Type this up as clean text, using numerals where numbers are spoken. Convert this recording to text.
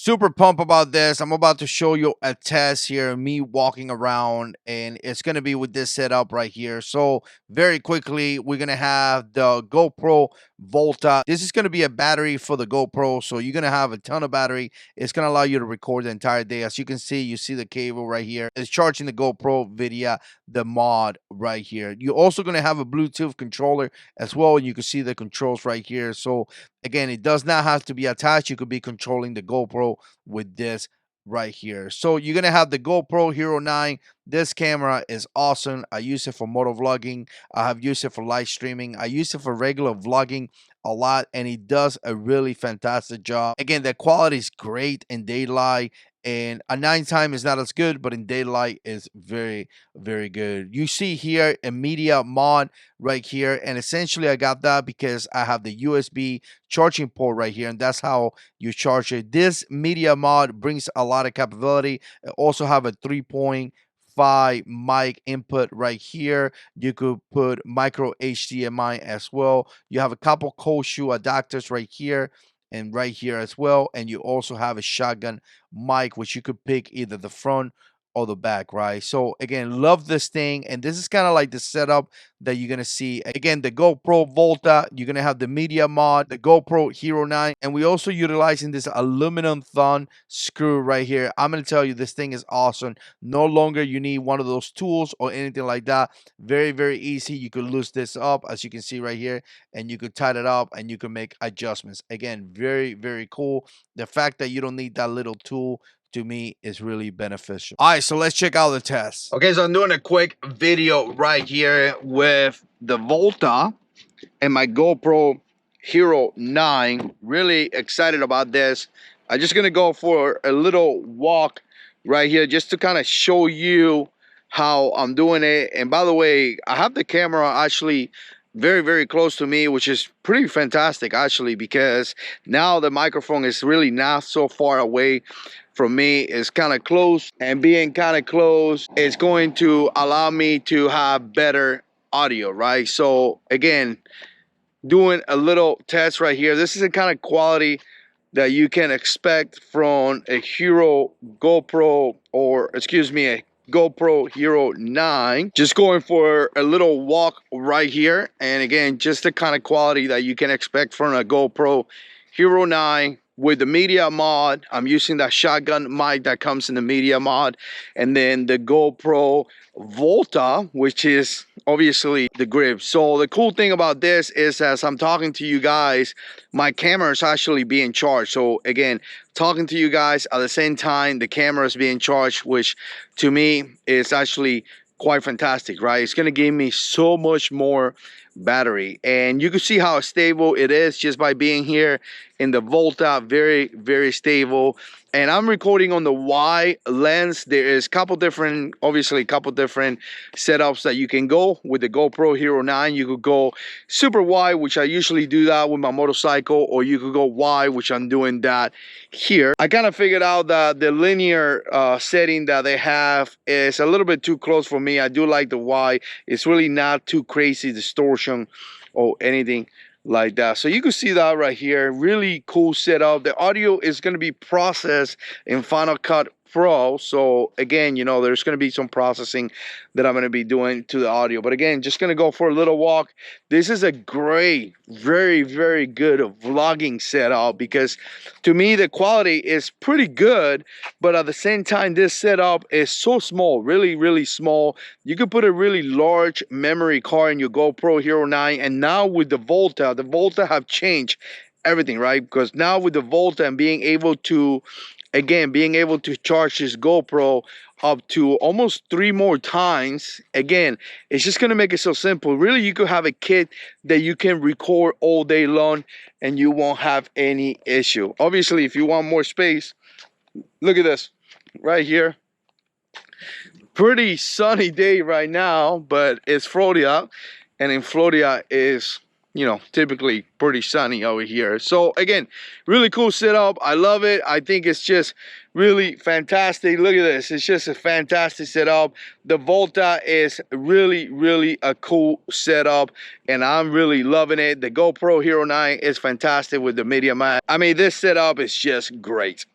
Super pumped about this. I'm about to show you a test here, me walking around, and it's gonna be with this setup right here. So very quickly, we're gonna have the GoPro Volta. This is gonna be a battery for the GoPro, so you're gonna have a ton of battery. It's gonna allow you to record the entire day. As you can see, you see the cable right here. It's charging the GoPro via the mod right here. You're also gonna have a Bluetooth controller as well, and you can see the controls right here. So again, it does not have to be attached. You could be controlling the GoPro with this right here. So you're gonna have the GoPro Hero 9. This camera is awesome. I use it for moto vlogging. I have used it for live streaming. I use it for regular vlogging a lot, and it does a really fantastic job. Again, the quality is great in daylight, and at nighttime is not as good, but in daylight is very, very good. You see here a media mod right here, and essentially I got that because I have the USB charging port right here, and that's how you charge it. This media mod brings a lot of capability. It also have a 3.5 mic input right here. You could put micro HDMI as well. You have a couple cold shoe adapters right here and right here as well, and you also have a shotgun mic, which you could pick either the front or the back, right? So again, love this thing, and this is kind of like the setup that you're gonna see. Again, the GoPro Volta, you're gonna have the media mod, the GoPro Hero 9, and we also utilizing this aluminum thumb screw right here. I'm gonna tell you, this thing is awesome. No longer you need one of those tools or anything like that. Very, very easy. You could loose this up, as you can see right here, and you could tighten it up, and you can make adjustments. Again, very, very cool. The fact that you don't need that little tool, to me, is really beneficial. All right, so let's check out the test. Okay, so I'm doing a quick video right here with the Volta and my GoPro Hero 9. Really excited about this. I'm just gonna go for a little walk right here just to kind of show you how I'm doing it. And by the way, I have the camera actually very, very close to me, which is pretty fantastic actually, because now the microphone is really not so far away from me. It's kind of close, and being kind of close is going to allow me to have better audio, right? So again, doing a little test right here. This is the kind of quality that you can expect from a Hero GoPro, or excuse me, a GoPro Hero 9. Just going for a little walk right here, and again, just the kind of quality that you can expect from a GoPro Hero 9 with the media mod. I'm using that shotgun mic that comes in the media mod, and then the GoPro Volta, which is obviously the grip. So the cool thing about this is, as I'm talking to you guys, my camera is actually being charged. So again, talking to you guys at the same time, the camera is being charged, which to me is actually quite fantastic, right? It's gonna give me so much more battery, and you can see how stable it is just by being here in the Volta. Very, very stable. And I'm recording on the wide lens. There is obviously a couple different setups that you can go with the GoPro Hero 9. You could go super wide, which I usually do that with my motorcycle, or you could go wide, which I'm doing that here. I kind of figured out that the linear setting that they have is a little bit too close for me. I do like the wide. It's really not too crazy distortion or anything like that. So you can see that right here. Really cool setup. The audio is going to be processed in Final Cut Pro. So again, you know, there's going to be some processing that I'm going to be doing to the audio. But again, just going to go for a little walk. This is a great, very, very good vlogging setup, because to me the quality is pretty good, but at the same time this setup is so small, really, really small. You could put a really large memory card in your GoPro Hero 9. And now with the Volta have changed everything, right? Because now with the Volta and being able to, again, being able to charge this GoPro up to almost 3 more times, again, it's just going to make it so simple. Really, you could have a kit that you can record all day long and you won't have any issue. Obviously, if you want more space, look at this right here. Pretty sunny day right now, but it's Florida, and in Florida is, you know, typically pretty sunny over here. So again, really cool setup. I love it. I think it's just really fantastic. Look at this. It's just a fantastic setup. The Volta is really, really a cool setup, and I'm really loving it. The GoPro Hero 9 is fantastic with the media mic. I mean, this setup is just great.